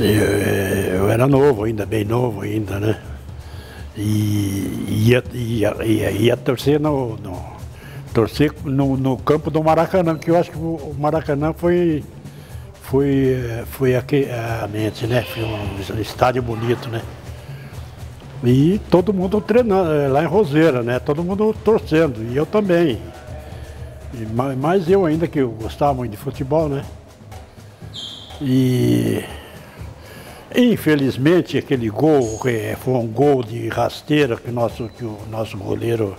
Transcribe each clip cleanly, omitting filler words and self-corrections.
Eu era novo ainda, bem novo ainda, né? E ia torcer torcer no campo do Maracanã, que eu acho que o Maracanã foi a mente, né? Foi um estádio bonito, né? E todo mundo treinando, lá em Roseira, né? Todo mundo torcendo, e eu também. Mais eu ainda, que eu gostava muito de futebol, né? E infelizmente aquele gol foi um gol de rasteira que o nosso goleiro,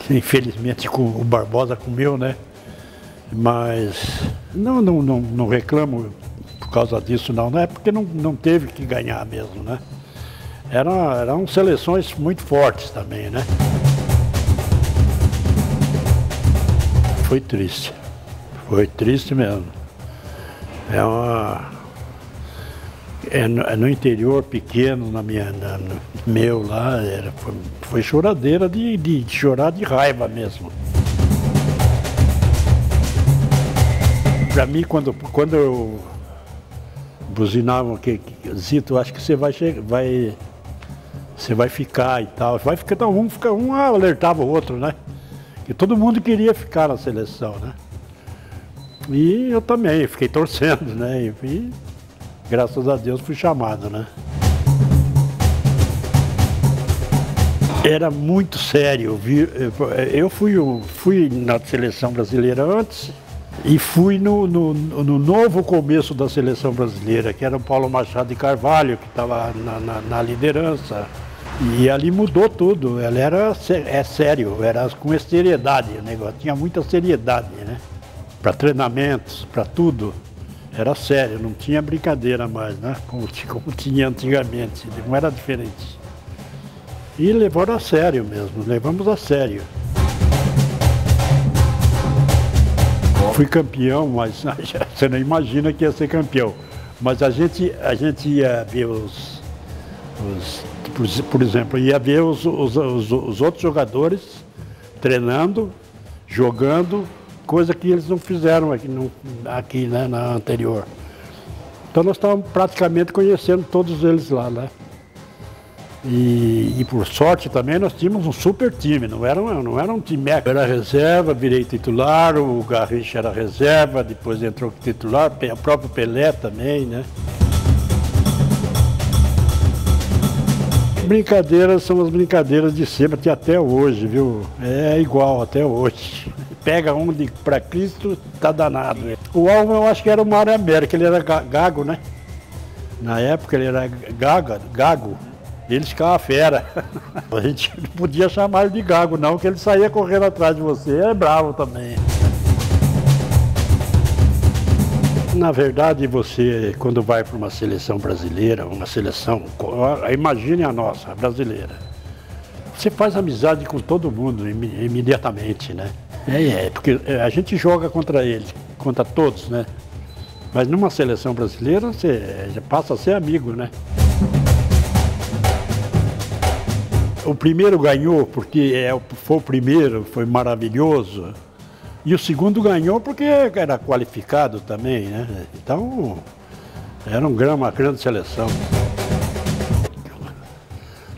infelizmente o Barbosa comeu, né? Mas não reclamo por causa disso não é porque não teve que ganhar mesmo, né? Eram seleções muito fortes também, né? Foi triste mesmo. No interior pequeno, no meu lá, foi choradeira de chorar de raiva mesmo. Para mim, quando eu buzinavam que Zito, acho que você vai ficar e tal. Vai ficar, então, um alertava o outro, né? Que todo mundo queria ficar na seleção, né? E eu também, fiquei torcendo, né? E graças a Deus fui chamado, né? Era muito sério. Eu fui na seleção brasileira antes e fui no novo começo da seleção brasileira, que era o Paulo Machado de Carvalho, que estava na liderança. E ali mudou tudo, ela é sério, era com seriedade o negócio, tinha muita seriedade, né? Para treinamentos, para tudo, era sério, não tinha brincadeira mais, né? Como tinha antigamente, não era diferente. E levaram a sério mesmo, levamos a sério. Fui campeão, mas você não imagina que ia ser campeão. Mas a gente ia ver por exemplo, ia ver os outros jogadores treinando, jogando, coisa que eles não fizeram aqui né, na anterior. Então nós estávamos praticamente conhecendo todos eles lá, né? E por sorte também nós tínhamos um super time, não era um time. Eu era reserva, virei titular, o Garrincha era reserva, depois entrou titular, o próprio Pelé também, né? Brincadeiras são as brincadeiras de sempre, até hoje, viu? É igual até hoje. Pega um para Cristo, tá danado. O alvo eu acho que era o Mário América, ele era gago, né? Na época ele era gago, ele ficava fera. A gente não podia chamar ele de gago não, que ele saía correndo atrás de você, é bravo também. Na verdade, você, quando vai para uma seleção brasileira, uma seleção, imagine a nossa, a brasileira, você faz amizade com todo mundo imediatamente, né? Porque a gente joga contra eles, contra todos, né? Mas numa seleção brasileira, você já passa a ser amigo, né? O primeiro ganhou porque foi o primeiro, foi maravilhoso. E o segundo ganhou porque era qualificado também, né? Então, era uma grande seleção.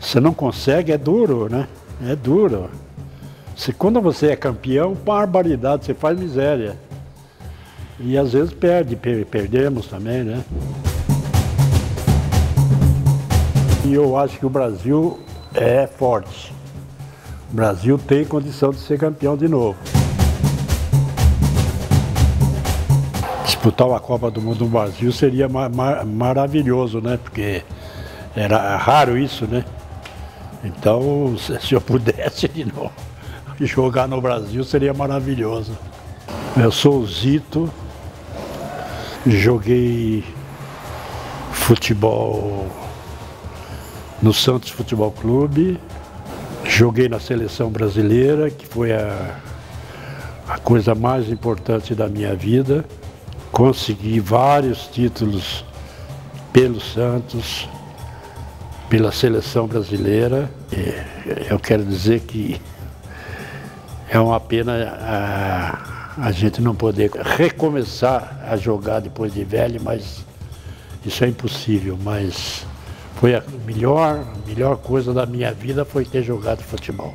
Você não consegue, é duro, né? É duro. Quando você é campeão, barbaridade, você faz miséria. E às vezes perdemos também, né? E eu acho que o Brasil é forte. O Brasil tem condição de ser campeão de novo. Disputar a Copa do Mundo no Brasil seria maravilhoso, né? Porque era raro isso, né? Então, se eu pudesse de novo jogar no Brasil, seria maravilhoso. Eu sou o Zito, joguei futebol no Santos Futebol Clube, joguei na seleção brasileira, que foi a coisa mais importante da minha vida. Consegui vários títulos pelo Santos, pela seleção brasileira. Eu quero dizer que é uma pena a gente não poder recomeçar a jogar depois de velho, mas isso é impossível, mas foi a melhor coisa da minha vida foi ter jogado futebol.